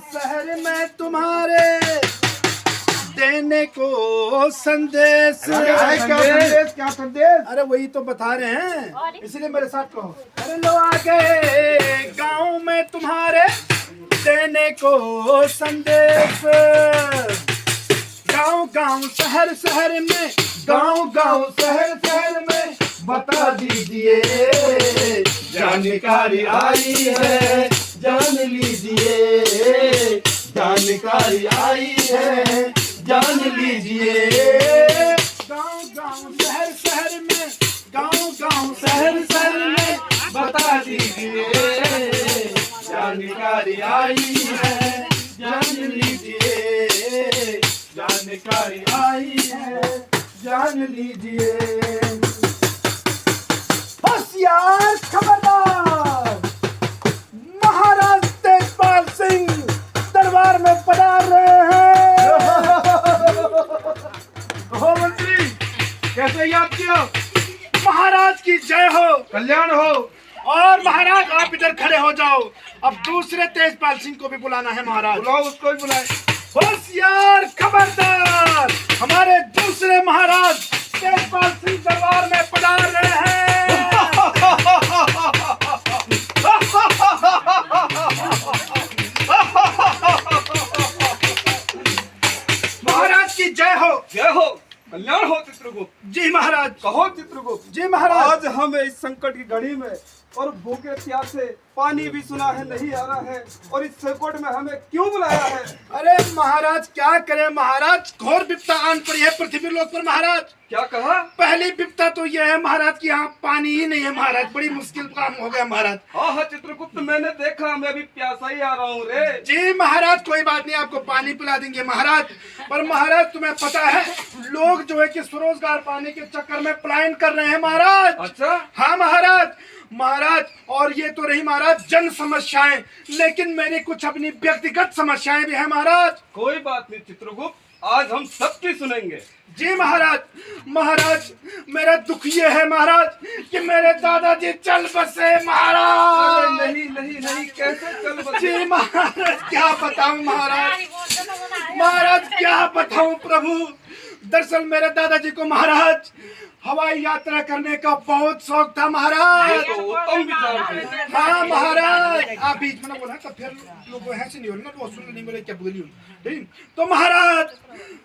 शहर में तुम्हारे देने को संदेश। क्या संदेश? अरे वही तो बता रहे हैं, इसलिए मेरे साथ कहो। अरे लो आ गए गाँव में तुम्हारे देने को संदेश। गाँव गाँव शहर शहर में, गाँव गाँव शहर शहर में बता दीजिए जानकारी आई है, जान लीजिए जानकारी आई है, जान लीजिए। गाँव गाँव शहर शहर में, गाँव गाँव शहर शहर में बता दीजिए जानकारी आई है, जान लीजिए जानकारी आई है, जान लीजिए। होशियार खबरदार, महाराज तेजपाल सिंह दरबार में पधार रहे हैं। हो मंत्री, कैसे याद किया? महाराज की जय हो, कल्याण हो। और महाराज आप इधर खड़े हो जाओ। अब दूसरे तेजपाल सिंह को भी बुलाना है महाराज। बुलाओ, उसको भी बुलाए। होशियार खबरदार, हमारे दूसरे महाराज तेजपाल सिंह दरबार में पधार रहे हैं। महाराज की जय हो। जय हो, कल्याण हो चित्रगुप्त। जी महाराज। कहो चित्रगुप्त। जी महाराज। आज हम इस संकट की घड़ी में और भूखे प्यासे, पानी भी सुना है नहीं आ रहा है, और इस संकट में हमें क्यों बुलाया है? अरे महाराज क्या करें महाराज, घोर विपदा आन पड़ी है पृथ्वी लोक पर महाराज। क्या कहा? पहली विपदा तो यह है महाराज कि यहाँ पानी ही नहीं है महाराज, बड़ी मुश्किल काम हो गया महाराज। हाँ हाँ चित्रगुप्त, मैंने देखा, मैं भी प्यासा ही आ रहा हूँ रे। जी महाराज, कोई बात नहीं, आपको पानी पिला देंगे महाराज। पर महाराज तुम्हें पता है लोग जो है कि स्वरोजगार पाने के चक्कर में पलायन कर रहे हैं महाराज। अच्छा। हाँ महाराज। महाराज और ये तो रही महाराज जन समस्याएं, लेकिन मेरी कुछ अपनी व्यक्तिगत समस्याएं भी हैं महाराज। कोई बात नहीं चित्रगुप्त, आज हम सबकी सुनेंगे। जी महाराज। महाराज मेरा दुख ये है महाराज कि मेरे दादाजी चल बसे महाराज। नहीं नहीं नहीं, कैसे चल बसे? जी महाराज क्या बताऊं महाराज, महाराज क्या बताऊं प्रभु। दरअसल मेरे दादाजी को महाराज हवाई यात्रा करने का बहुत शौक था महाराज। ये तो उत्तम विचार है। हाँ महाराज, आप बीच में ना बोला तो फिर लोग ऐसे नहीं हो रहे ना, वो सुन नहीं बोले क्या बोली। ठीक तो महाराज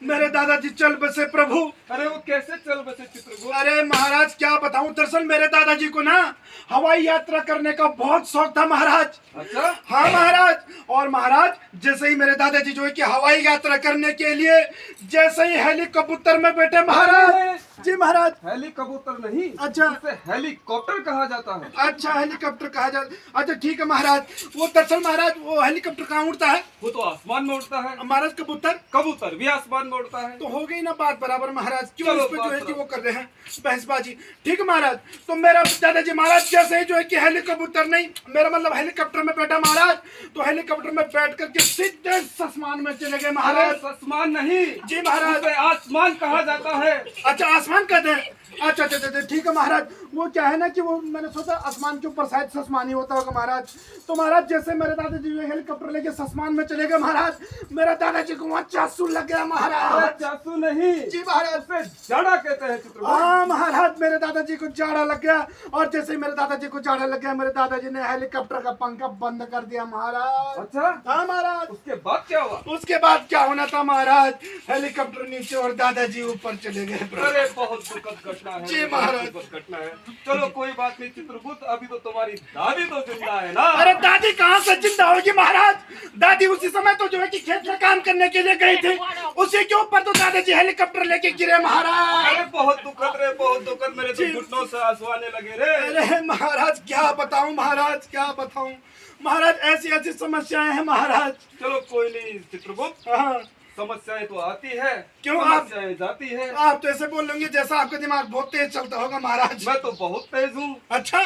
मेरे दादाजी चल बसे प्रभु। अरे वो कैसे चल बसे चित्रगुप्त? अरे महाराज क्या बताऊं, दरअसल मेरे दादाजी को ना हवाई यात्रा करने का बहुत शौक था महाराज। अच्छा। हाँ महाराज। और महाराज जैसे ही मेरे दादाजी जो है कि हवाई यात्रा करने के लिए जैसे ही हेलीकॉप्टर में बैठे महाराज। जी महाराज। हेलीकॉप्टर नहीं, अच्छा उसे हेलीकॉप्टर कहा जाता है। अच्छा हेलीकॉप्टर कहा जाता। अच्छा ठीक है महाराज। वो दरअसल महाराज वो हेलीकॉप्टर कहाँ उड़ता है? वो तो आसमान में उड़ता है। महाराज कबूतर? कबूतर भी आसमान में उड़ता है। तो हो गई ना बात बराबर महाराज, क्यों चलो इस पे जो है बात कि वो कर रहे हैं बहसबाजी। ठीक है महाराज। तो मेरा दादाजी महाराज जैसे ही जो है कि हेलीकॉप्टर नहीं, मेरा मतलब हेलीकॉप्टर में बैठा महाराज, तो हेलीकॉप्टर में बैठ करके सीधे आसमान में चले गए महाराज। आसमान नहीं जी महाराज, उसे आसमान कहा जाता है। अच्छा आसमान कहते हैं। अच्छा अच्छा अच्छा ठीक है महाराज। वो क्या है ना कि वो मैंने सोचा आसमान के ऊपर शायद आसमान ही होता होगा महाराज। तो महाराज जैसे मेरे दादाजी जो हेलीकॉप्टर लेके आसमान में चले गए महाराज, मेरा दादाजी को वहाँ चासू लग गया महाराज। चासू नहीं जी महाराज, उसे जाड़ा कहते हैं चित्रगुप्त। हाँ महाराज मेरे दादाजी को जाड़ा लग गया, और जैसे ही मेरे दादाजी को जाड़ा लग गया मेरे दादाजी ने हेलीकॉप्टर का पंखा बंद कर दिया महाराज। अच्छा। हाँ महाराज। उसके बाद क्या हुआ? उसके बाद क्या होना था महाराज, हेलीकॉप्टर नीचे और दादाजी ऊपर चले गए। अरे बहुत दुखद घटना है। जी महाराज। दुखद घटना है। चलो कोई बात नहीं चित्रगुप्त, अभी तो तुम्हारी दादी तो जिंदा है ना। अरे दादी कहाँ से जिंदा होगी महाराज, दादी उसी समय तो जो है कि खेत में काम करने के लिए गई थी, उसी के ऊपर तो दादाजी हेलीकॉप्टर लेके गिरे महाराज। अरे बहुत दुखद रे, बहुत दुखद, मेरे तो घुटनों से आंसू आने लगे रे। अरे महाराज क्या बताऊं महाराज, क्या बताऊं महाराज, ऐसी ऐसी समस्याएं हैं महाराज। चलो कोई नहीं चित्रगुप्त, हाँ समस्याएं तो आती है, क्यों आप समस्याएं जाती है। आप तो ऐसे बोल लेंगे जैसा आपका दिमाग बहुत तेज चलता होगा महाराज। मैं तो बहुत तेज हूँ। अच्छा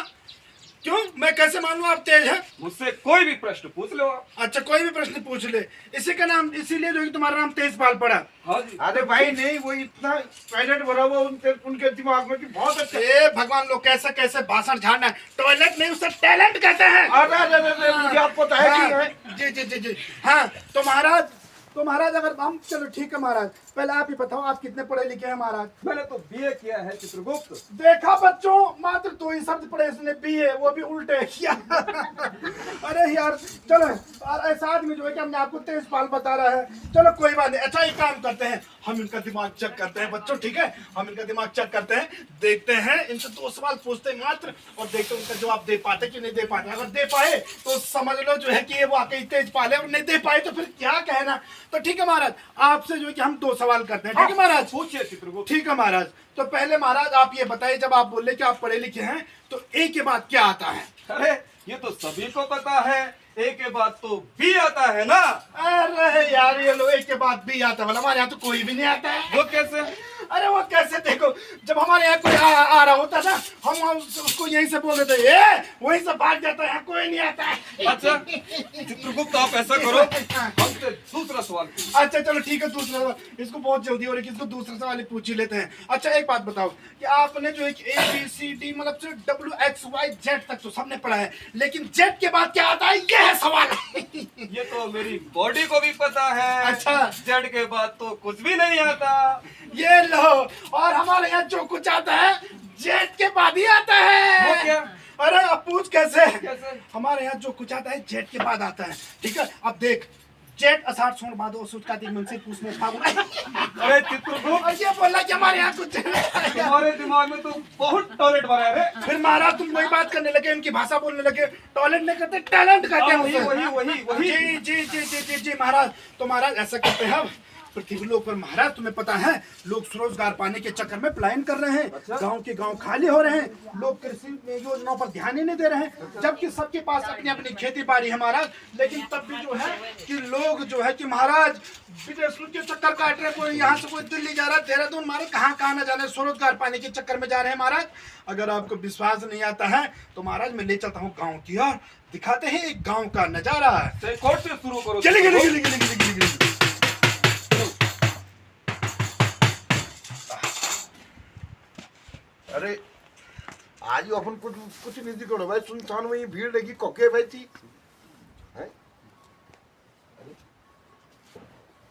क्यों? मैं कैसे मानूं आप तेज हैं? मुझसे कोई भी प्रश्न पूछ लो आप। अच्छा, कोई भी प्रश्न पूछ ले। इसी का नाम, इसीलिए जो है तुम्हारा नाम तेजपाल पड़ा। हाँ जी। अरे भाई नहीं, वो इतना टॉयलेट भरा हुआ उनके दिमाग में कि बहुत अच्छा। ए भगवान, लोग कैसे कैसे भाषण झाड़ना है। टॉयलेट नहीं, उसे टैलेंट कहते हैं। अरे अरे अरे, मुझे आपको पता है कि है। जी जी जी जी। हाँ तो महाराज अगर हम, चलो ठीक है महाराज, पहले आप ही बताओ आप कितने पढ़े लिखे हैं महाराज? मैंने तो बीए किया है चित्रगुप्त। देखा बच्चों, मात्र 2 ही शब्द पढ़े इसने, बीए, वो भी उल्टे किया। अरे यार चलो, और ऐसा आदमी जो है कि हमने आपको तेजपाल बता रहा है। चलो कोई बात नहीं। अच्छा एक काम करते हैं, हम इनका दिमाग चेक करते हैं बच्चों, ठीक है? हम इनका दिमाग चेक करते हैं, देखते हैं, इनसे 2 सवाल पूछते हैं मात्र, और देखते हैं उनका जवाब दे पाते कि नहीं दे पाते। अगर दे पाए तो समझ लो जो है कि ये वाकई तेजपाल है, और नहीं दे पाए तो फिर क्या कहना। तो ठीक है महाराज, आपसे जो है कि हम 2 सवाल करते हैं, ठीक है महाराज? पूछिए चित्रगुप्त। ठीक है महाराज। तो पहले महाराज आप ये बताइए, जब आप बोले कि आप पढ़े लिखे हैं तो ए के बाद क्या आता है? अरे ये तो सभी को पता है, ए के बाद तो बी आता है ना। अरे यार ये लो, ए के बाद बी आता है, मतलब हमारे यहाँ तो कोई भी नहीं आता है। वो कैसे? अरे वो कैसे, देखो जब हमारे यहाँ कोई आ रहा होता था, हम उसको यहीं से बोल देते, ए वहीं से भाग जाता है, कोई नहीं आता है। अच्छा चित्रगुप्त, आप ऐसा करो, हमसे दूसरा सवाल पूछिए। अच्छा चलो ठीक है, दूसरा सवाल। इसको बहुत जल्दी हो रही है, इसको दूसरा सवाल ही पूछ ही लेते हैं। अच्छा एक बात बताओ कि आपने जो एक ABCD मतलब सिर्फ WXYZ तक तो सबने पढ़ा है, लेकिन Z के बाद क्या आता है, ये है सवाल। ये तो मेरी बॉडी को भी पता है। अच्छा। जेड के बाद तो कुछ भी नहीं आता। ये लो, और हमारे यहाँ जो कुछ आता है जेट के बाद ही आता है। वो क्या? अरे अब पूछ कैसे? कैसे? हमारे यहाँ जो कुछ आता है जेट के बाद आता है, ठीक है? अब देख, जेट आषाढ़ सावन भादो असुत कार्तिक मन से पूछने फागुन। अरे चित्रगुप्त, और ये बोला कि हमारे यहाँ कुछ तुम्हारे दिमाग में तो बहुत टॉयलेट भरा है रे। फिर महाराज तुम वही बात करने लगे, इनकी भाषा बोलने लगे। टॉयलेट नहीं कहते, टैलेंट कहते हैं वही उसे। वही वही वही। जी जी जी जी जी जी महाराज। तो महाराज ऐसा करते हैं, अब पृथ्वी लोक पर महाराज तुम्हें पता है लोग स्वरोजगार पाने के चक्कर में पलायन कर रहे हैं। अच्छा। गांव के गांव खाली हो रहे हैं, लोग कृषि योजनाओं पर ध्यान ही नहीं दे रहे हैं, जबकि सबके पास अपनी अपनी खेती बाड़ी है महाराज। लेकिन तब भी जो है कि लोग जो है कि महाराज विदेशों के चक्कर काट रहे, कोई यहाँ से कोई दिल्ली जा रहा है, देहरादून, मारे कहाँ कहाँ न जाने, स्वरोजगार पाने के चक्कर में जा रहे हैं महाराज। अगर आपको विश्वास नहीं आता है तो महाराज मैं ले चलता हूँ गाँव की ओर, दिखाते हैं एक गाँव का नजारा। कोर्ट से शुरू करो। चलिए चलिए चलिए चलिए चलिए चलिए। अरे आज अपन कुछ नहीं दिखो भाई, सुनसान में ये भीड़ लगी कोके भाई थी है?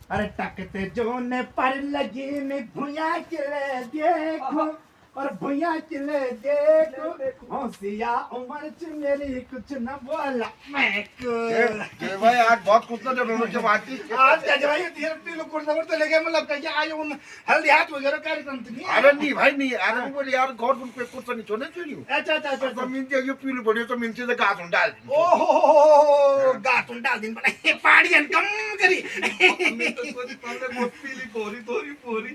अरे टकते जोने पर लगी में भुया चले देखो, और भुया चले देखो, होशिया उम्र च मेरी कुछ न बोला मैं को। जय भाई आज बहुत कुछ ना जरूर के बात की। आज क्या भाई धीरे धीरे कुर्ता वर्ता लेके मतलब क्या आज उन हल्दी हाथ वगैरह कार्यक्रम तो नहीं है? अरे नहीं भाई नहीं, अरे वो बोले यार गौर उन पे कुछ नहीं छोड़ने चाहिए। अच्छा अच्छा अच्छा जमीन के ये पीली पड़ी तो मिनसे से घास उन डाल दी। ओहो गातुन डाल दिन बने पाड़ी अन कम करी। मैं तो सोची तुमने बहुत पीली पोरी तोरी पोरी।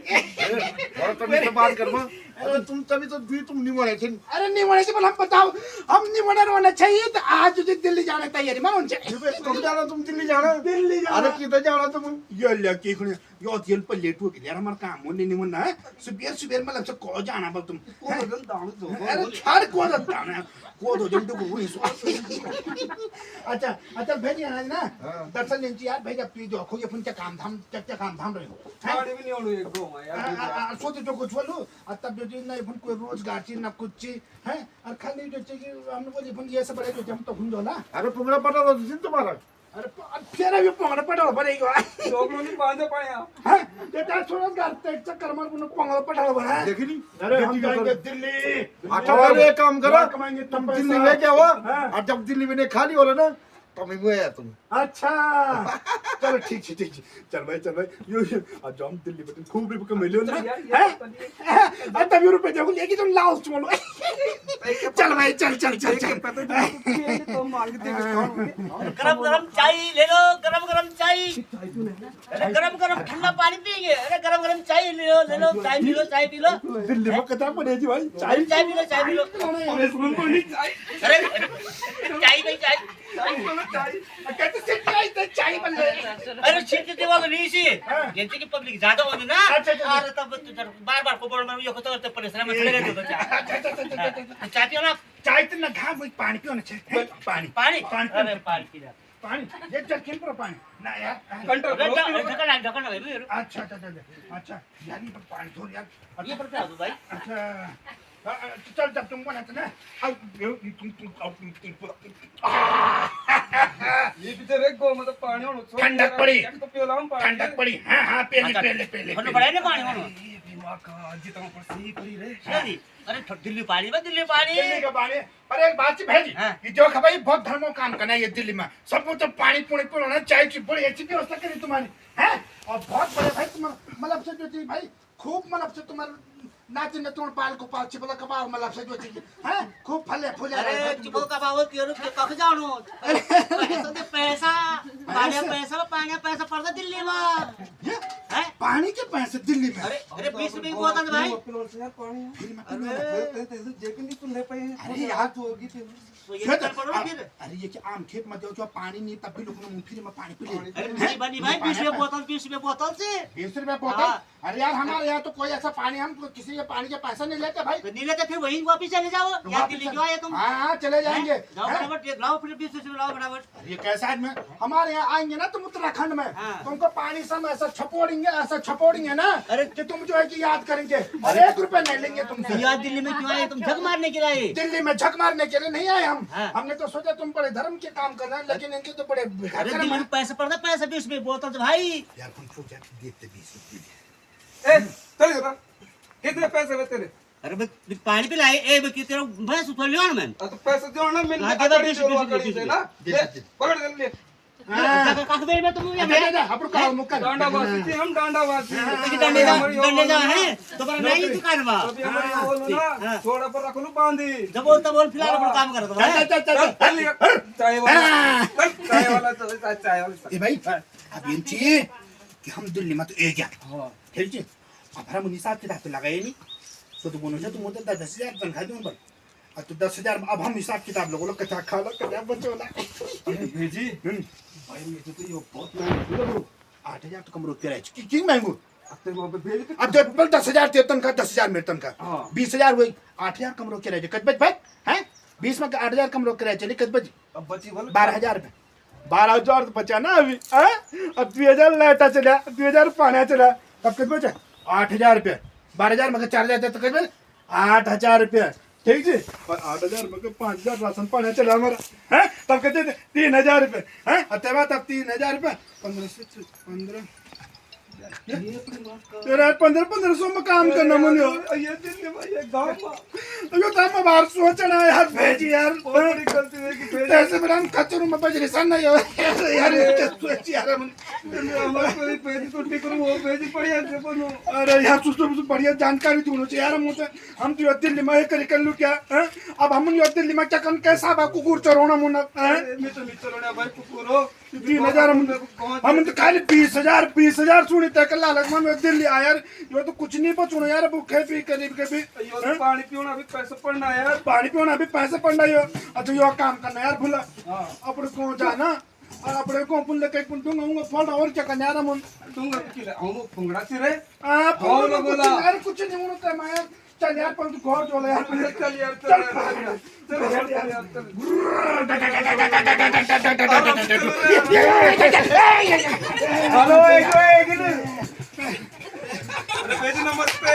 और तुम से बात करो, अरे तुम तभी तो तुम नहीं मरे थे। अरे नहीं मने से बोल, हम बताओ हम नहीं मने रोना चाहिए तो आज जो दिल्ली जाने तैयारी मानो उनसे। तुम जाना, तुम दिल्ली जाना। दिल्ली जाना। अरे किधर जाना तुम? ये लड़की खुने यो दिल पर लेट हो गया यार, हमारा काम होने नहीं मुन्ना है। सुबह मतलब से को जाना बोल तुम। अरे छाड़ को दाना को दो जल्दी को हुई। अच्छा अच्छा भेजिए ना दर्शन लेंची यार, भेज अपनी जो खोज अपन क्या काम धाम रहे हो। गाड़ी भी नहीं उड़ एक दो यार। सोचे जो कुछ बोलो, तब जो चीज ना अपन कोई रोजगार चीज ना कुछ चीज है, और खाली जो चीज हमने बोली अपन ये सब बड़े जो हम तो हुंदो ना। अरे तुम्हारा पता था दिन तुम्हारा। अरे फिर भी पोंगड़ पटाव बनेगा। लोग नहीं पांच पाए आप। हां बेटा स्वरोजगार ते चक्कर मार को पोंगड़ पटाव बना है। देखी नहीं? अरे हम जाएंगे दिल्ली। अच्छा अरे एक काम करो, कमाएंगे तुम पैसा। दिल्ली में क्या हुआ? हाँ। और जब दिल्ली में खाली हो रहा ना तो मैं हुआ तुम। अच्छा चलो ठीक है चल भाई यो आज हम दिल्ली में खूब भी कमेलियो ना है। तब रुपए देखो लेके तुम लाओ चलो। चल भाई चल तो मांग दे। गरम गरम चाय ले लो, गरम गरम चाय। अरे गरम गरम ठंडा पानी पिएंगे? अरे गरम गरम चाय ले लो चाय पी लो। दिल्ली में कतरा पड़े जी भाई चाय पी लो। अरे सुन तो नहीं चाहिए। अरे चाय नहीं चाय कहते सिटी आई ते चाय बन ले अरे छिटते तेव्हा नाही शी यांची की पब्लिक जादा होती ना अच्छा, अच्छा. अरे तब बार बार को बोल मैं यो तो करते परिसर में चले गए तो चाय पियो ना चाय तो ना घाम वही पानी पियो ना छे पानी पानी पानी. अरे पानी पी पानी ये जरकिन पर पानी ना यार कंट्रोल करो ढकन है अच्छा अच्छा अच्छा अच्छा यार ये पानी थोड़ी यार ये पर क्या हो भाई अच्छा चल जब तुम बनाते ना अब ये बेचारे को मतलब पानी होना ठंडक पड़ी. तो पियोला हम पानी ठंडक पड़ी हाँ पहले पहले पहले होने पड़ा है ना पानी होने ये बीमा का जितना पर सही पड़ी रे सही अरे दिल्ली पानी में दिल्ली पानी दिल्ली का पानी पर एक बात से भेजी हाँ. ये जो भाई बहुत धर्मों काम करना है ये दिल्ली में सब तो पानी पुणी पुराना चाय की बड़ी अच्छी व्यवस्था करी तुम्हारी है और बहुत बड़े भाई तुम मतलब से जो चीज भाई खूब मतलब से तुम्हारे नाचे न तुम पाल को पाल चिपला कबाव मतलब से जो चीज है खूब फले फूले अरे चिपल का बाबू क्यों रुक कख जानो पैसा दे पैसा पानी पैसा पड़ता दिल्ली में है पानी के पैसे दिल्ली में अरे 20 रुपए की बोतल भाई पिलो से यार पानी अरे ते जेकिन दी सुन ले पाए अरे यार तो होगी ते तो ये कर पड़ो फिर अरे ये कि आम खेत में जो पानी नहीं तब भी लोग ने मुंह में पानी पी ले अरे नहीं बनी भाई 20 रुपए बोतल से 20 रुपए बोतल अरे यार हमारे यहाँ तो कोई ऐसा पानी हम किसी के पानी के पैसा नहीं लेते भाई तो नहीं लेते फिर वहीं वापस चले जाओ या दिल्ली क्यों आए तुम हाँ चले जाएंगे जाओ फटाफट लाओ फिर 20 रुपए लाओ फटाफट ये कैसा आदमी हमारे यहाँ आएंगे ना तुम उत्तराखंड में हाँ. तुमको पानी सब ऐसा छपोड़ेंगे ना अरे कि तुम जो है कि याद करेंगे और 1 रुपए नहीं लेंगे तुमसे यार दिल्ली में क्यों आए तुम झक मारने के लिए दिल्ली में झक मारने के लिए नहीं आए हम हाँ. हमने तो सोचा तुम बड़े धर्म के काम कर रहे हैं लेकिन इनके तो बड़े बेकार अरे कर्म दिल्ली हैं। में पैसा पड़ता पैसा 20 रुपए बोतल से भाई यार हम तो क्या देते 20 रुपए ए चल जरा कितने पैसे ले तेरे अरे बे पानी पिलाए ए बे तेरा भैंस उठा लियो ना मैं तो पैसे दो ना मैंने हाँ, दे दो, 20 ना पकड़ ले काक बेर में तुम ये दे अपन का मुक्का डांडा वासी थी हम डांडा वासी डंडे जा है तो पर नहीं दुकान बा अभी हमारे बोलो ना थोड़ा पर रख लो बांधी जब बोलता बोल फिलहाल अपन काम कर दो चल चाय वाला चाय वाला ए भाई अब ये चाहिए कि हम दिल्ली में तो एक गया ठीक है अब हम हिसाब किताब तो लगाए नहीं तो बोलो से तुम तो 10,000 तनख्वाह दूं बल अब तो 10,000 अब हम हिसाब किताब लोगों लोग कचा खा लो कचा बचोला अरे भेजी भाई मुझे तो ये बहुत महंगा 8,000 तो कम रुक रहे हैं क्यों महंगो अब तेरे वहां पे भेज अब जब 10,000 ते तनख्वाह 10,000 मेरे तनख्वाह हाँ। 20,000 हुई 8,000 कम रोक के रहे कच बच भाई हैं 20 में 8,000 कम रोक के रहे चली कच बच अब बची बोल 12,000 रुपए 12,000 तो बचा ना अभी हैं अब 2,000 लाटा चला 2,000 पाना चला अब कच बचा 8,000 रुपए 12,000 में 4,000 तो कच बच 8,000 रुपए ठीक है और 8,000 में 5,000 राशन पाना चला हमारा हैं तब कहते 3,000 रुपए हैं अतः तब 3,000 रुपए 15 तेरा 1500 में काम करना मन ये दिल्ली में ये गांव में यो तो मैं बाहर सोचना यार भेजी यार बहुत बड़ी गलती है कि भेज ऐसे बिना खच्चरों में बजरी सन नहीं हो यार ये सोच यार मन हमारे कोई भेजी तो ठीक करो वो भेजी बढ़िया से बनो अरे यार सुस्तो बढ़िया जानकारी दूनो चाहिए यार मुझे हम तो दिल्ली में कर कर लूं क्या हैं अब हम यो दिल्ली में क्या कन कैसा बा कुकुर चरोना मुना हैं मैं तो नहीं चलोना भाई कुकुरो 3,000 हम तो खाली 20,000 सुनी तक लालच में दिल्ली आया यार यो तो कुछ नहीं बचुनो यार भूखे पी करीब के भी यो तो पानी पीना अभी पैसे पड़ना है यार पानी पीना भी पैसे पड़ना यो अच्छा यो काम करना यार भूला अपने को जाना और अपने को पुन लेके पुन दूंगा फल और क्या करना यार मन दूंगा कि हम फुंगड़ा से रे आप और ना बोला यार कुछ नहीं होता मैं यार चल यार पर तू घर चले यार चल यार चल हेलो एक अरे भेजी नमस्ते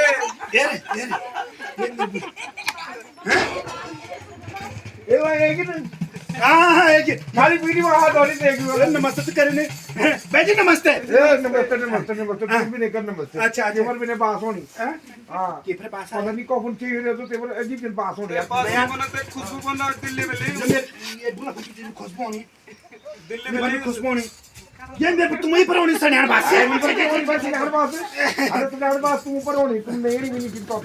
हाँ एक खाली वीडियो हाथ और देख लो नमस्ते तो करे नहीं बेजी नमस्ते नमस्ते भी नहीं कर नमस्ते अच्छा तेवर भी नहीं पास होनी हाँ के फिर पास पता नहीं कौन ची रहे तो तेवर अजीब दिन पास होनी पास बनाते खुशबू बना दिल्ली में ले ये बुला खुशबू नहीं दिल्ली में ले खुशबू नहीं ये मेरे तुम ही पर होनी सन्यार बात से अरे तुम्हारे पास तुम ऊपर होनी तुम नहीं भी नहीं किंतु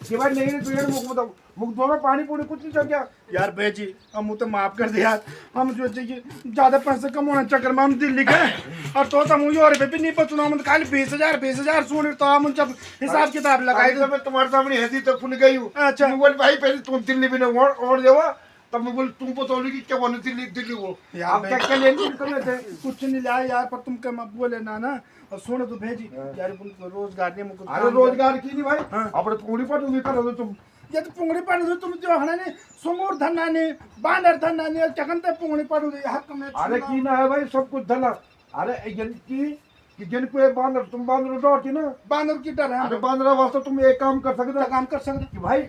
कि भाई नहीं तू यार मुख बताओ मुख दोनों पानी पूरी कुछ नहीं चल गया यार बेजी हम तो माफ कर दिया हम जो चाहिए ज्यादा पैसे कमाने चक्कर में हम दिल्ली गए और तो हम और भी नहीं पचुना हम खाली 20,000 सुन तो हम जब हिसाब किताब लगाए मैं तुम्हारे सामने हंसी तो पुन गई हूँ अच्छा बोल भाई पहले तुम दिल्ली भी और देवा तब मैं बोल तुम बतौली कि क्या बनी दिल्ली दिल्ली वो यार आप क्या क्या लेने कर रहे थे कुछ नहीं लाया यार, पर तुम क्या मत बोले ना ना। और सुनो तो भेजी यार, रोजगार नहीं मुझको। अरे रोजगार की नहीं भाई हाँ। अपने पूरी पर तुम कर रहे तुम ये तो पुंगड़ी पड़ दो तुम जो है ना, सुंगूर धन्ना ने बानर धन्ना ने चकनते पुंगड़ी पड़ दो हक में। अरे की ना है भाई सब कुछ धला। अरे जन की कि जन को एक बांदर तुम बांदर डॉट ना बानर की डर है अरे बांदर वास्ते तुम एक काम कर सकते हो काम कर सकते। कि भाई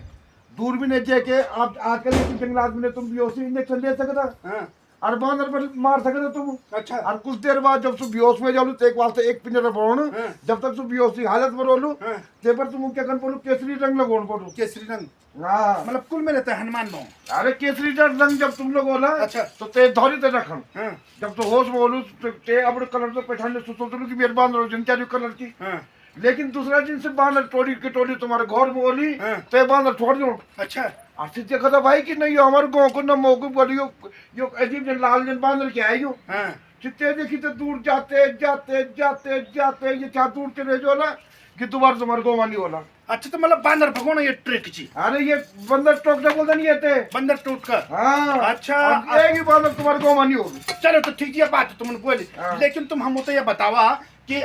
दूर भी नहीं जाके आप आजकल के जंगलात में तुम बेहोशी इंजेक्शन दे सकता हाँ और बांदर पर मार सकते तुम। अच्छा और कुछ देर बाद जब तू बेहोश में जाओ तो एक वास्ते एक पिंजरा पड़ो हाँ। जब तक तू बेहोशी हालत में रोलू हाँ। ते पर तुम क्या कर पड़ो केसरी रंग लगोन पड़ो। केसरी रंग हाँ मतलब कुल में रहता है हनुमान गाँव। अरे केसरी रंग जब तुम लोग बोला अच्छा। तो ते धौरी ते रखन हाँ जब तो होश में बोलू तो ते अपने कलर तो पहचान ले सोचो कि मेरे बांदर जिनका जो कलर की हाँ लेकिन दूसरा दिन से बांदर टोली की टोली तुम्हारे घर में बोली हाँ। ते बांदर छोड़ दो। अच्छा आशीष देखा था भाई कि नहीं हमारे गाँव को न मौके बोली यो अजीब जन लाल जन बांदर क्या है यो हाँ चित्ते देखी तो दूर जाते जाते जाते जाते ये क्या दूर चले जो ना कि दोबारा तुम्हारे गाँव नहीं होला। अच्छा तो मतलब बानर भगवान ये ट्रिक जी, अरे ये बंदर टोक बोलते नहीं थे बंदर टूट कर। हाँ अच्छा। अब एक ही बांदर तुम्हारे गाँव नहीं होगी। चलो तो ठीक है बात तुमने बोली, हाँ। लेकिन तुम हमको तो ये बतावा कि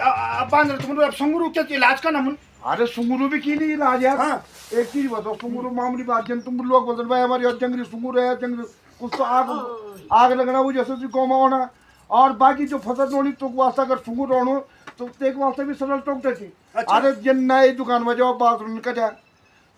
बानर तुम अब संगरू के इलाज का नाम। अरे सुंगुरु भी की नहीं इलाज यार। हाँ। एक चीज बताओ सुंगुरु मामूली बात जन तुम लोग बोलते भाई हमारे यहाँ जंगली सुंगुर है जंगली कुछ तो आग लगना वो जैसे कौमा होना और बाकी जो फसल होनी तो वास्ता अगर सुंगुर होनो तो एक वास्ते भी सरल टोकते थी। अच्छा। अरे जन नई दुकान में जाओ बाथरूम ने कजा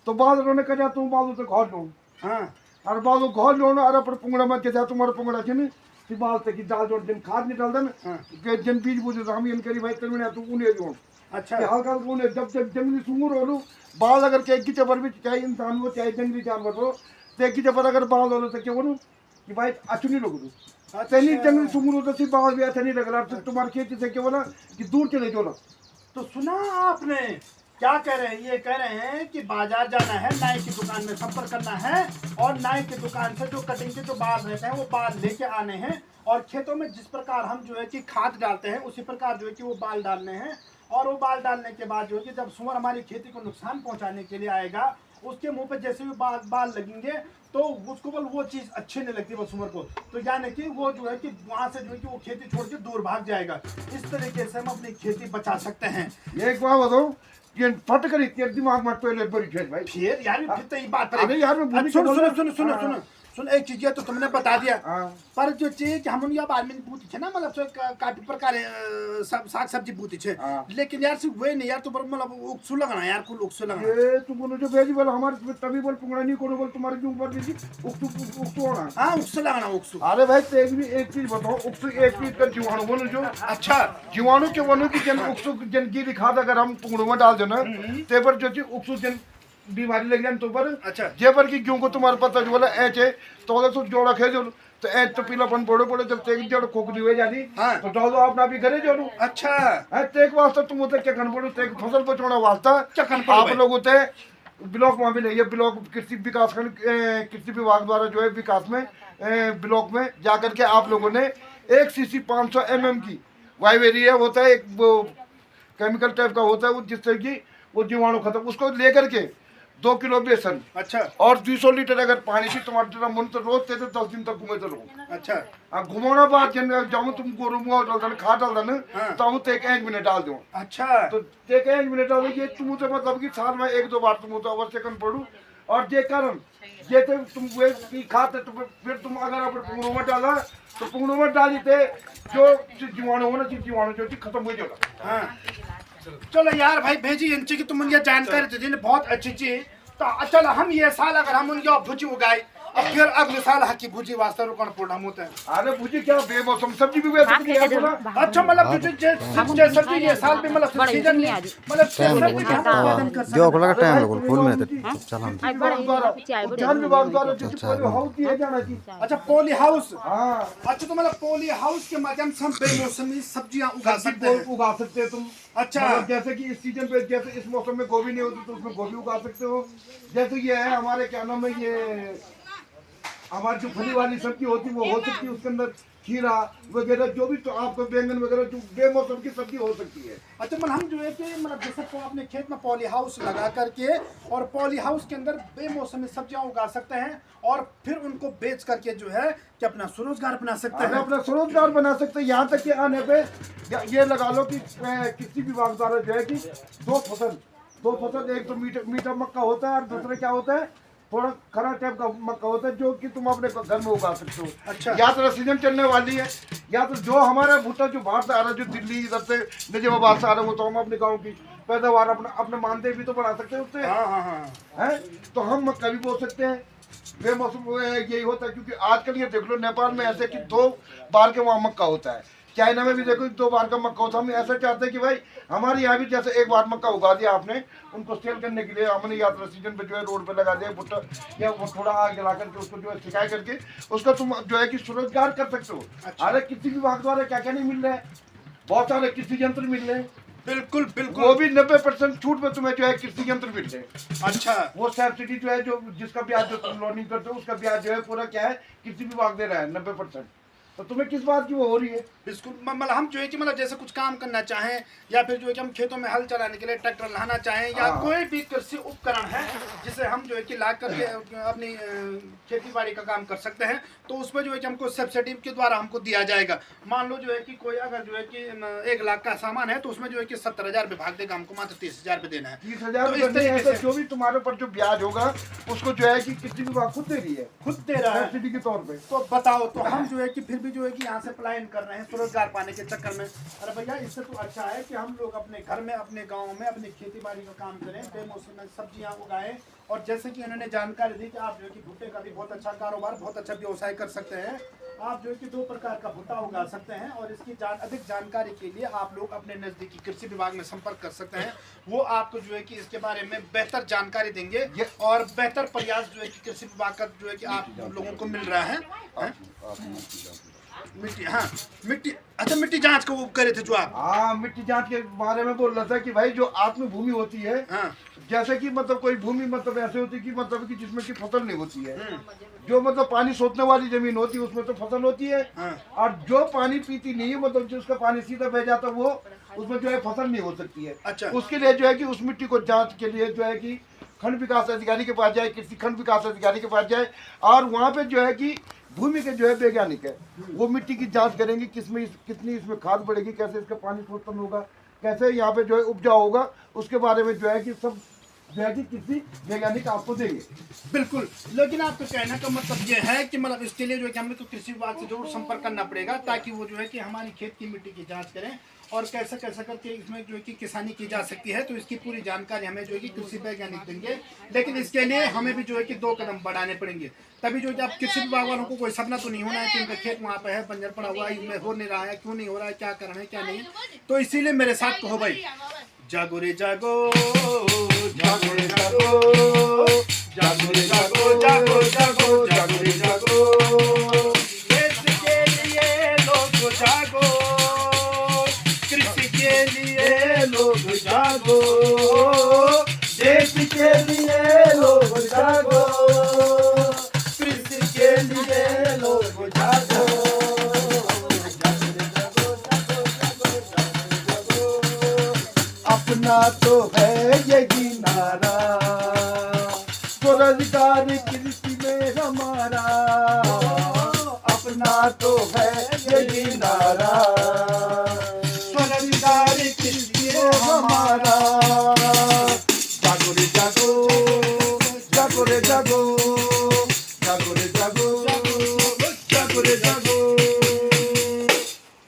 तो बाथरूम ने कजा तुम बालू तो घर लो हाँ और बालू घर लो अरे पर पुंगड़ा मत जैसा तुम्हारा पुंगड़ा थी नहीं कि बाल से कि दाल जो जन खाद नहीं डाल देना हाँ। कि जन बीज बूझे हम ये करी भाई तेरे तू उन्हें जो अच्छा कि हल्का हल्का जब जब जंगली सुंगुर हो बाल अगर के की चबर भी चाहे इंसान हो चाहे जंगली जानवर हो तो की चबर अगर बाल हो तो क्या बोलूं कि भाई अच्छी नहीं लोग तेनी जंगली सुंगुर हो तो बाल भी अच्छा नहीं लग रहा तुम्हारी खेती से क्या बोला कि दूर चले जो ना। तो सुना आपने क्या कह रहे हैं, ये कह रहे हैं कि बाजार जाना है, नाई की दुकान में संपर्क करना है और नाई की दुकान से जो कटिंग के जो बाल रहते हैं वो बाल लेके आने हैं और खेतों में जिस प्रकार हम जो है कि खाद डालते हैं उसी प्रकार जो है कि वो बाल डालने हैं और वो बाल डालने के बाद जो है कि जब सुअर हमारी खेती को नुकसान पहुंचाने के लिए आएगा उसके मुंह पे जैसे भी बाल लगेंगे तो उसको बल वो चीज़ अच्छी नहीं लगती वो सुअर को, तो यानी कि वो जो है कि वहाँ से जो है कि वो खेती छोड़ के दूर भाग जाएगा। इस तरीके से हम अपनी खेती बचा सकते हैं। एक बात बताओ ये फट कर इतने दिमाग में पहले बड़ी खेत भाई फिर यार फिर तो ये बात अरे यार मैं भूल सुनो के सुनो सुनो सुनो सुनो सुन एक चीज तो तुमने बता दिया हाँ। पर जो चीज कि हम अब आदमी बूती छे ना मतलब काफी प्रकार साग सब्जी बूती छे हाँ। लेकिन यार सिर्फ वही नहीं यार तो मतलब उकसू लगना यार कुल उकसू लगना ये तुम बोलो जो भेजी बोल हमारे तभी बोल पुंगड़ा नहीं करो बोल तुम्हारे जो ऊपर दीजिए उक्तू होना। हाँ उकसू लगना उकसू। अरे भाई तो एक चीज बताओ उक्सू एक चीज का जीवाणु बोलो जो अच्छा जीवाणु के वनु की जन उक्सु जन की दिखा अगर हम पुंगड़ों में डाल देना ते पर जो चीज उक्सु जन बीमारी लग जाए तो पर अच्छा जे पर की क्यों को तुम्हारे पता जो बोला ऐचे तो वाला तो जोड़ा खे जो तो ऐच तो पीलापन पड़े पड़े जब तेग जड़ खोखली हो जाती हाँ। तो डाल दो अपना भी घरे जोड़ो। अच्छा है तेग वास्ता तुम होते क्या करना पड़ो तेग फसल बचाना वास्ता चकन पड़ो आप भाई। लोग होते ब्लॉक में भी नहीं है ब्लॉक कृषि विकास खंड कृषि विभाग द्वारा जो है विकास में ब्लॉक में जाकर के आप लोगों ने 1 सीसी 500 mm की वाइवेरिया होता है एक वो केमिकल टाइप का होता है वो जिससे कि वो जीवाणु खत्म उसको लेकर के 2 किलो बेसन अच्छा और 200 लीटर अगर पानी से तुम्हारा मन तो रोज ते 10 दिन तक घूमे तो रहो। अच्छा अब घुमाना बाद जन जाऊँ तुम गोरू मुआ डाल देना खा डाल देना हाँ। तो हम तो 1 मिनट डाल दूँ अच्छा तो 1 मिनट डाल ये तुम तो मतलब कि साल में 1-2 बार तुम तो अवश्य कर पड़ू और जे कारण ये तो तुम वे की खाते तो फिर तुम अगर अपने पुंगड़ों में डाला तो पुंगड़ों में डाली थे जो जीवाणु होना चाहिए जीवाणु जो खत्म हो जाएगा। हाँ चलो यार भाई भेजी इनसे की तुम मुझे जानकारी दे बहुत अच्छी चीज तो चलो हम ये साल अगर हम उनकी भुजी उगाई अब फिर अगले साल हकी भुजी वास्ते रुकन पड़ा होता है। अरे मुझे क्या बेमौसम सब्जी भी वे सकती है बोला अच्छा मतलब जो सब्जी ये साल भी मतलब सीजन में मतलब सब्जी का उत्पादन कर सकते जो को लगा टाइम लगो फूल में चल हम उद्यान विभाग द्वारा जो पॉली हाउस दिया जाना चाहिए। अच्छा पॉली हाउस हाँ अच्छा तो मतलब पॉली हाउस के माध्यम से हम बेमौसमी सब्जियां उगा सकते हैं। उगा सकते हैं तुम। अच्छा मतलब जैसे कि इस सीजन पे जैसे इस मौसम में गोभी नहीं होती तो उसमें गोभी उगा सकते हो। जैसे ये है हमारे क्या नाम है ये हमारी जो फली वाली सब्जी होती है वो हो सकती है उसके अंदर खीरा वगैरह जो भी, तो आपको बैंगन वगैरह जो बेमौसम की सब्जी हो सकती है। अच्छा मतलब हम जो है कि मतलब जैसे को अपने खेत में पॉली हाउस लगा करके और पॉली हाउस के अंदर बेमौसमी सब्जियां उगा सकते हैं और फिर उनको बेच करके जो है कि अपना स्वरोजगार बना सकते हम हैं। अपना स्वरोजगार बना सकते हैं। यहाँ तक कि आने पे ये लगा लो कि किसी विभाग द्वारा जो है कि दो फसल, एक तो मीठा मक्का होता है और दूसरा क्या होता है, थोड़ा खरा टाइप का मक्का होता है, जो कि तुम अपने घर में उगा सकते हो। अच्छा। या तो सीजन चलने वाली है, या तो जो हमारा भुट्टा जो बाहर से आ रहा है, जो दिल्ली इधर से नजीबाबाद से आ रहा है, वो तो हम अपने गाँव की पैदावार अपने मानदेय भी तो बढ़ा सकते हैं उससे। हाँ हाँ हाँ। है तो हम मक्का भी बो सकते हैं। बेमौसम यही होता है, क्योंकि आजकल ये देख लो नेपाल में ऐसे कि 2 बार के वहाँ मक्का होता है, चाइना में भी देखो 2 बार का मक्का होता है। हम ऐसा चाहते हैं कि भाई हमारे यहाँ भी जैसे एक बार मक्का उगा दिया आपने, उनको सेल करने के लिए हमने यात्रा सीजन पे जो है रोड पे लगा दिया भुट्टा, या वो थोड़ा आग जला करके उसको जो है सिकाई करके उसका तुम जो है कि स्वरोजगार कर सकते हो। अच्छा। अरे किसी विभाग द्वारा क्या क्या नहीं मिल रहा है, बहुत सारे कृषि यंत्र मिल रहे हैं, बिल्कुल बिल्कुल। वो भी 90% छूट में तुम्हें जो है कृषि यंत्र मिल रहे हैं। अच्छा। वो सब्सिडी जो है, जो जिसका ब्याज जो तुम लोनिंग करते हो उसका ब्याज जो है पूरा क्या है, कृषि विभाग दे रहा है 90%। तो तुम्हें किस बात की वो हो रही है? बिल्कुल मतलब हम जो है कि मतलब जैसे कुछ काम करना चाहें या फिर जो है कि हम खेतों में हल चलाने के लिए ट्रैक्टर लाना चाहें या हाँ। कोई भी कृषि उपकरण है जिसे हम जो है कि ला करके अपनी खेती बाड़ी का काम कर सकते हैं, तो उसमें जो है कि हमको सब्सिडी के द्वारा हमको दिया जाएगा। मान लो जो है कि कोई अगर जो है कि 1 लाख का सामान है तो उसमें जो है कि 70,000 विभाग देगा, हमको मात्र 30,000 रुपये देना है। 30,000 तो इस रुपये तरीके ऐसे से जो भी तुम्हारे ऊपर जो ब्याज होगा उसको जो है कि कृषि विभाग खुद दे रही है, खुद दे रहा है। सब्सिडी के तौर पे। तो बताओ, तो हम जो है कि फिर भी जो है कि यहाँ से पलायन कर रहे हैं स्वरोजगार पाने के चक्कर में। अरे भैया इससे तो अच्छा है कि हम लोग अपने घर में अपने गांव में अपनी खेती बाड़ी का काम करें, बेमौसम में सब्जियां उगाएं। और जैसे कि उन्होंने जानकारी दी कि आप जो है कि भुट्टे का भी बहुत अच्छा कारोबार, बहुत अच्छा व्यवसाय कर सकते हैं। आप जो है कि 2 प्रकार का भुट्टा उगा सकते हैं और इसकी अधिक जानकारी के लिए आप लोग अपने नज़दीकी कृषि विभाग में संपर्क कर सकते हैं। वो आपको जो है कि इसके बारे में बेहतर जानकारी देंगे और बेहतर प्रयास जो है कि कृषि विभाग का जो है कि आप लोगों को मिल रहा है। मिट्टी, हाँ मिट्टी, अच्छा मिट्टी जांच को वो करे थे जो आप। हाँ, मिट्टी जांच के बारे में बोल रहा था कि भाई जो आत्म भूमि होती है, हाँ। जैसे कि मतलब कोई भूमि मतलब ऐसे होती है कि मतलब कि जिसमें की फसल नहीं होती है, जो मतलब पानी सोखने वाली जमीन होती है उसमें तो फसल होती है। हाँ। और जो पानी पीती नहीं है, मतलब जो उसका पानी सीधा बह जाता है, वो उसमें जो है फसल नहीं हो सकती है। अच्छा। उसके लिए जो है कि उस मिट्टी को जांच के लिए जो है कि खंड विकास अधिकारी के पास जाए, किसी खंड विकास अधिकारी के पास जाए, और वहाँ पे जो है कि भूमि के जो है वैज्ञानिक है, वो मिट्टी की जांच करेंगे कितनी इसमें खाद पड़ेगी, कैसे इसका पानी शोषण होगा, कैसे यहाँ पे जो है उपजाऊ होगा, उसके बारे में जो है कि सब जो है कि किसी वैज्ञानिक आपको देंगे। बिल्कुल, लेकिन आपका कहने का मतलब ये है कि मतलब इसके लिए जो है कि हमें तो कृषि विभाग से जरूर संपर्क करना पड़ेगा, ताकि वो जो है कि हमारी खेत की मिट्टी की जांच करें और कैसे कैसे करके इसमें जो है कि किसानी की जा सकती है। तो इसकी पूरी जानकारी हमें जो है कि कृषि वैज्ञानिक देंगे, लेकिन इसके लिए हमें भी जो है कि 2 कदम बढ़ाने पड़ेंगे। तभी जो है कि आप कृषि विभाग वालों को कोई सपना तो नहीं होना है कि उनका खेत वहाँ पे है, बंजर पड़ा हुआ है, इसमें हो नहीं रहा है, क्यों नहीं हो रहा है, क्या कारण है क्या नहीं। तो इसीलिए मेरे साथ कहो भाई, जागो रे जागो, जागो रे जागो, जागो रे जागो, जागो जागो, जागो रे जागो। देश के लिए लोग जागो, कृषि के लिए लोग जागो, देश के लिए लोग जागो, कृषि के लिए लोग जागो। अपना तो है यही नारा, स्वरोजगार कृषि में हमारा, अपना तो है यही नारा, स्वरोजगार कृषि में हमारा। जागो रे जागो, जागो रे जागो, जागो रे जागो, जागो रे जागो।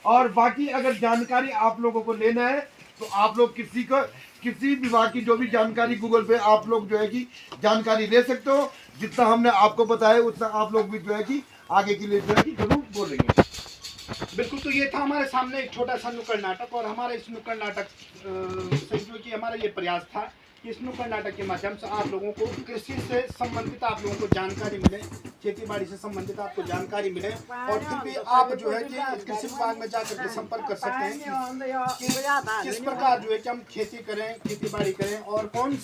और बाकी अगर जानकारी आप लोगों को लेना है तो आप लोग किसी विभाग की जो भी जानकारी गूगल पे आप लोग जो है कि जानकारी ले सकते हो। जितना हमने आपको बताया उतना आप लोग भी जो है कि आगे के लिए जो है कि जरूर बोलेंगे। बिल्कुल, तो ये था हमारे सामने एक छोटा सा नुक्कड़ नाटक, और हमारे इस नुक्कड़ नाटक से जो कि हमारा ये प्रयास था कि इस नुक्कड़ नाटक के माध्यम से आप लोगों को कृषि से संबंधित आप लोगों को जानकारी मिले, खेती बाड़ी से संबंधित आपको जानकारी मिले, और फिर भी आप जो है कि कृषि विभाग में जाकर के संपर्क कर सकते हैं कि किस प्रकार जो है कि हम खेती करें, खेती बाड़ी करें और कौन